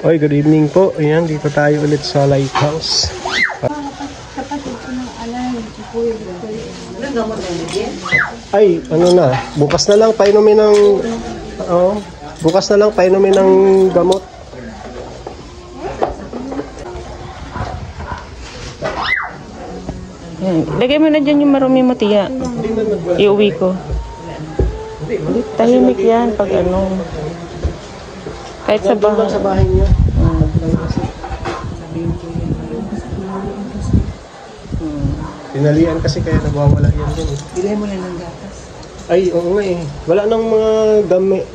Oy, good evening po. Ayan, dito tayo ulit sa lighthouse. Ay, ano na, bukas na lang painumin ng bukas na lang painumin ng gamot. Lagay mo na dyan yung marumi mo, tiya. Iuwi ko. Tahimik yan pag ano. Kahit sa bahay. Sa bahay niya. Tinalian kasi kaya nagwawala yan din. Bilhin mo na ng gatas. Ay, oo nga eh. Wala nang mga gamit.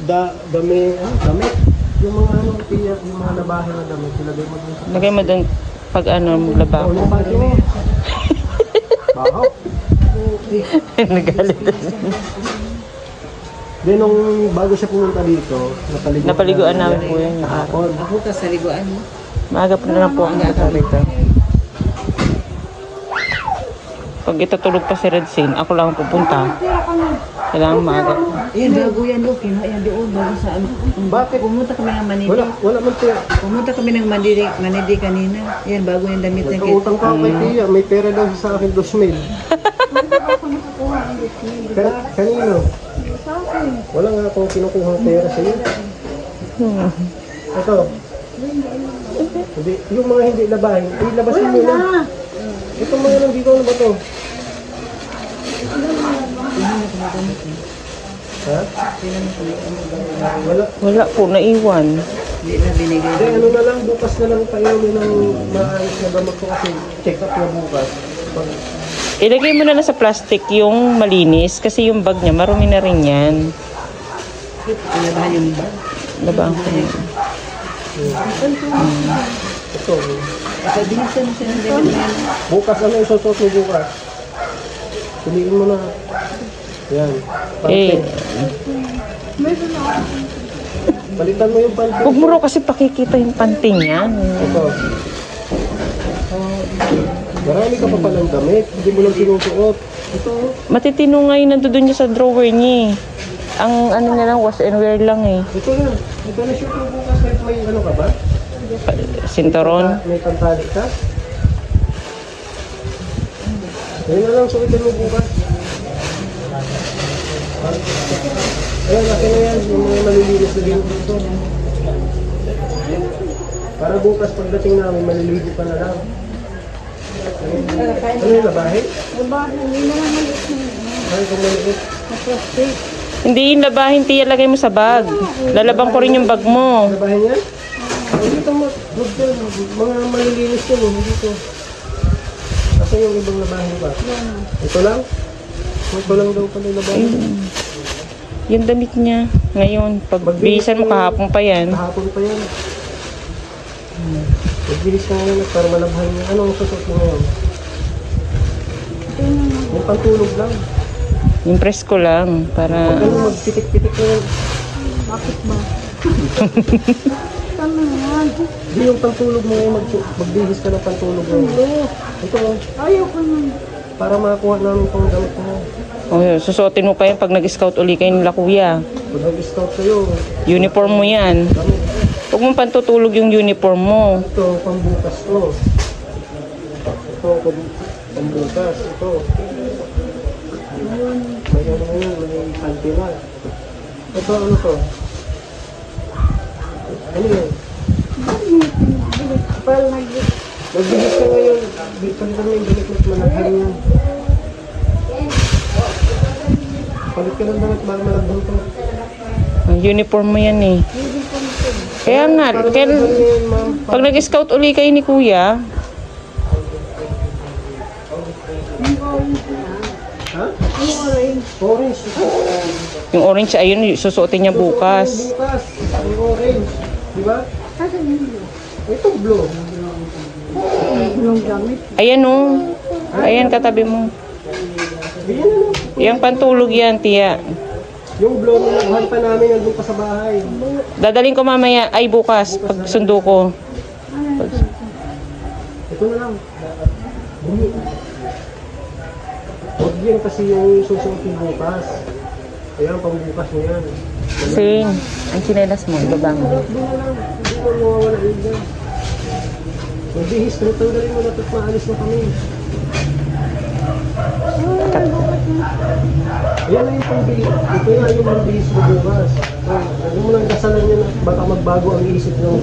Yung mga ano, tiya, yung mga nabahay na damit. Ilagay mo dun. Lagay mo dun pag ano, laba. Bahaw. Nagalit. Then nung bago siya pumunta dito, Napaliguan namin po yan yung araw. Bukas sa liguan mo. Maaga po na lang po ang dito. Pag itutulog pa si Redsin, ako lang pupunta. Kailangan maaga. Ayan, bago yan doon. Kinuha yan doon. Bago sa ano. Bakit? Pumunta kami ng Manidi. Wala man tiya. Pumunta kami ng Manidi kanina. Ayan, bago yung damit na Utang ka kay tiya. May pera daw sa akin 2,000. Kanino? Wala nga akong kinukuha ng pera sa iyo. Ito. Hindi, yung mga hindi labahin, ilabasin mo na. Ito mga nandito na ba ito? Ha? Wala po, naiwan. Hindi na binigay. Hindi, ano na lang, bukas na lang tayo ng maayos na gamot ko kasi check up na bukas. Ilagay mo na lang sa plastic yung malinis kasi yung bag niya, marumi na rin yan. Pinabahan yung bag. Labaan ko na. Ito. Kasi binigyan mo siya ng damit na yan. Bukas, ano isusot mo bukas? Piliin mo na. Yan. Eh, Palitan mo yung panty. huwag mo raw kasi pakikita yung panting yan. Ito. Marami ka pa palang damit. Hindi mo lang sinusuot. Ito. Matitino nga yung nandoon niya sa drawer niya. Ang ano niya lang, wash and wear lang eh. Ito na. Ito na shoot mo bukas. May ano ka ba? Sinturon. May pantali ka? Ayun na lang. Suotin mo bukas. Ayan, akin na yan. Yung mga malilinis na din dito. Para bukas pagdating namin, maliligo pa na lang. Ano yung labahin? Labahin, hindi na lang maliit na yun. Ay, kung maliit. Plastic. Hindi yung labahin, tiya, lagay mo sa bag. Lalabang ko rin yung bag mo. Labahin yan? Hindi ito mga malilinis yan. Hindi ito. Kasi yung ibang labahin ba? Ito lang? Ito lang daw pala labahin. Yung damit niya. Ngayon, pagbihisan mo kahapon pa yan. Kahapon pa yan. Magbihis ka ngayon para malabhan niya. Anong susot mo ngayon? Yung pantulog lang. Yung presko lang. Para... Huwag ganun magpitik-pitik ngayon. Bakit ba? Tama yan. Hindi yung pantulog mo ngayon. Magbihis ka ng pantulog ngayon. Ito Ayaw ko nun. para makakuha namin itong gamit mo. Oh, susuotin mo pa yan pag nag-scout uli kayo nila kuya. Pag nag-scout kayo, Uniform mo yan. gamit. Huwag mong pantutulog yung uniform mo. Ito, pambukas to. Ito, pambukas. Ito. May ano ngayon, may antina. Ito, ano to? Ano yun? Magbihis ka ngayon. Palitan mo yung damit mo, malaghan yan. Palit ka ng damit, bago malaghan to. Ang uniform mo yan eh. Kaya nga, pag nag-scout uli kayo ni kuya, Ha? Orange. yung orange ayun, susuotin niya bukas. Bukas. Yung orange. Di ba? Ito blue. Yung gamit. Ayan o. Ayan katabi mo. Yung pantulog yan, tiya. Yung blue na nakuhan pa namin nandun pa sa bahay. Dadaling ko mamaya, ay bukas, pag sundo ko. Ito na lang. Bumi. Huwag yan kasi yung susunod yung bukas. Kaya pang bukas mo yan. Sing, ang chinelas mo, ibaba mo. Doon na lang. mo mawawala yun dyan. Magbihis, tanggalin mo na at maalis na kami. Ayan na yung pambihis. Ito na yung pambihis mo bukas. Ano mo lang dasalan yan at baka magbago ang isip ng...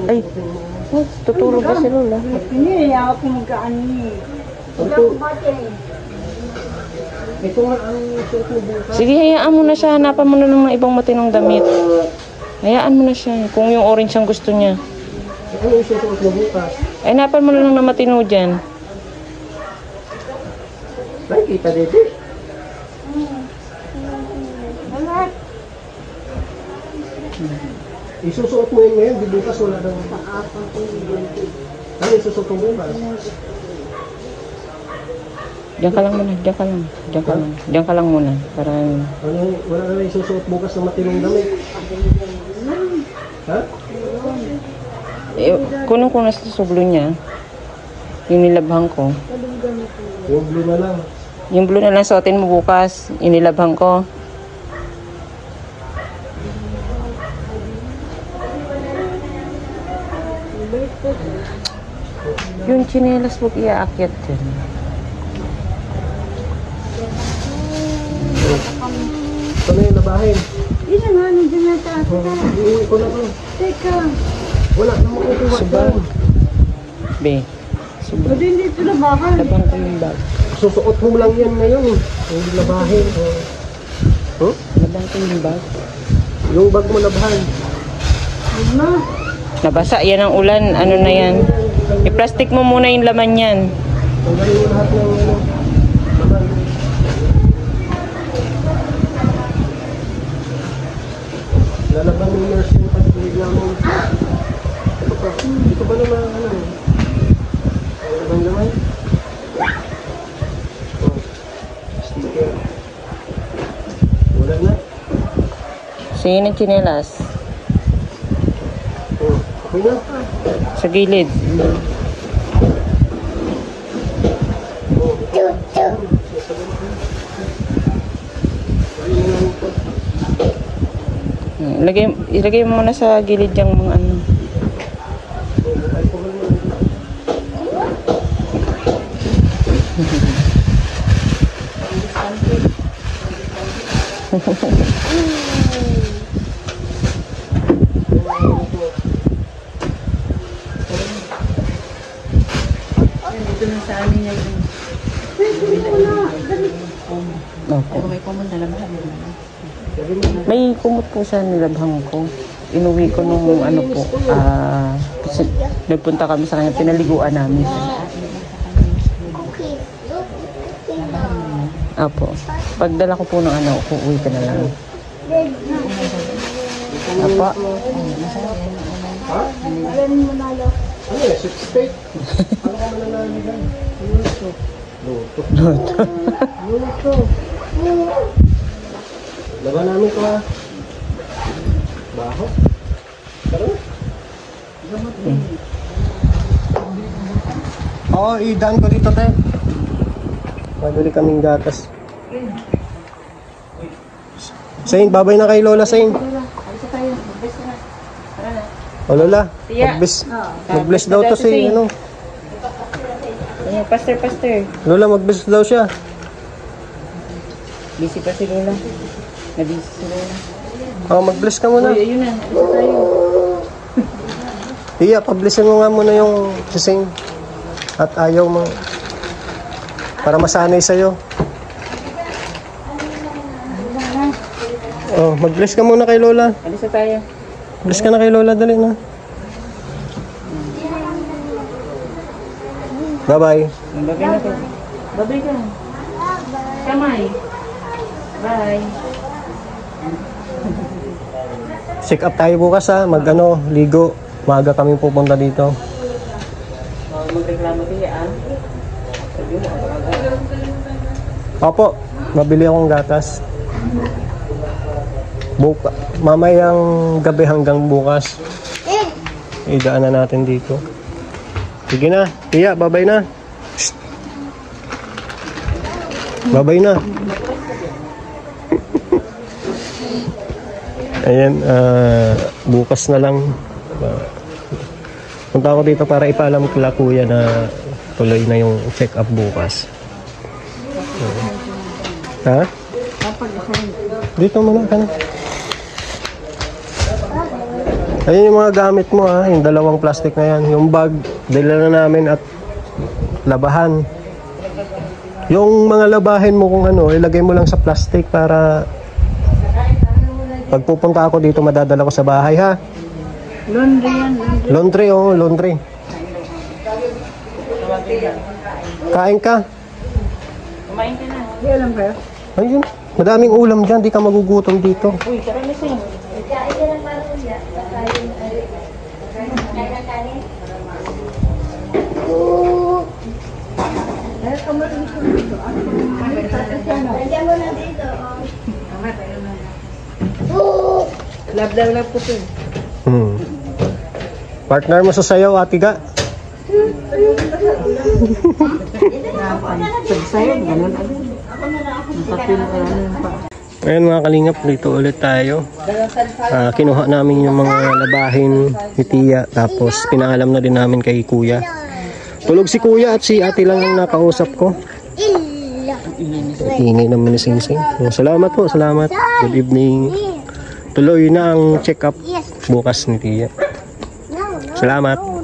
Ay, tutulog ba si Lola? Hindi, ako magkaan eh. Ito nga ang suot mo bukas. Sige, hayaan mo na siya. Hanapan mo na ng ibang matinong damit. Hayaan mo na siya. Kung yung orange ang gusto niya. Ano yung suot mo bukas? Ay, hanapan mo na lang ng matino dyan. Nakikita dito. Isusuot mo yun ngayon, di bukas wala nang paapang ko yun. Ano isusuot mo bukas? Diyan ka lang muna. Diyan ka lang. Diyan ka lang. Diyan ka lang muna. Para... Ano, wala na isusuot bukas ng matinong damit. Ha? Eh, kunin ko na sa sublo niya. Yung nilabhang ko. Yung blue na lang. Yung blue na lang suotin mo bukas. Inilabhang ko. Yung chinelas huwag iaakyat dyan. Ito na yung labahin. Yun na nga, nandiyan na taas. Iuwi ko na to. Teka, Wala na makukuha dyan. Be. Sublo. pwede dito na bakal. Labang ko yung bag. Susuot mo lang yan ngayon. Yung labahin. Huh? Labang ko yung bag. Yung bag mo labahan. Huwag na. Nabasa. Yan ang ulan. Ano na yan? I-plastic mo muna yung laman yan. Tanggalin mo lahat ng ano. Laban. Lalaban mo nurse yung pagpilig namin. Ito ba naman ano? Laban naman? Oh. Sticker. Wala na? Sige ng chinelas. Oh. Okay na? Sa gilid. Ilagay mo muna sa gilid yung mga ano. Dito na sa amin niya yung... Opo. Pero may pumunta na ba? May kumot po sa nilabhang ko. Inuwi ko nung ano po, kasi nagpunta kami sa kanya, pinaliguan namin. Apo. Pagdala ko po ng ano, uuwi ka na lang. Apo. Ano eh? Six steak? Ano ka mananaligan? Luto. Luto. Luto. Luto. Laban namin ko ha. Baho. Tara. Oo, idaan ko dito tayo. Pabili kaming gatas. Sain, babay na kay Lola, Sain. O Lola, mag-bless daw to si ano. Pastor. Lola, mag-bless daw siya. Busy pa si Lola. Na-busy si Lola. O, mag-bless ka muna. Uy, ayun na. Ito tayo. Iya, pablisan mo nga muna yung sising. At ayaw mo. Para masanay sa'yo. Oh, mag-bless ka muna kay Lola. Alis na tayo. Bless ka na kay Lola, dali na. Bye-bye. Babay na ka. Babay ka. Kamay. Bye. Check up tayo bukas ha. Mag-ano, ligo. Maaga kami pupunta dito. Magreklamo tayo Sabi mo, Opo, mabili akong gatas. Mamayang gabi hanggang bukas. Idaan na natin dito. Sige na, Tia, babay na. Shh. Babay na. Ayan, bukas na lang. Punta ako dito para ipaalam kila kuya na tuloy na yung check-up bukas. Ha? Dito muna ka na. Ayun yung mga gamit mo ha, yung dalawang plastic na yan. Yung bag, dala na namin at labahan. Yung mga labahin mo kung ano, ilagay mo lang sa plastic para pag pupunta ako dito madadala ko sa bahay ha. Laundry yan. Laundry, oh, laundry. Kain ka? Kumain ka na. Hindi alam kayo? Ayun, madaming ulam dyan, di ka magugutom dito. Uy, tara na sa'yo. Lab po ito. Partner mo sa sayaw, Ate Ga? Sa'yo, ganun. Napapil ka na yung pa. Ayan mga kalingap, dito ulit tayo. Kinuha namin yung mga labahin ni Tia, tapos pinaalam na din namin kay Kuya. Tulog si Kuya at si Ate lang ang nakausap ko. Ingay naman ni Singsing. Salamat po, salamat. Good evening. Tuloy na ang check-up bukas ni Tia. Salamat.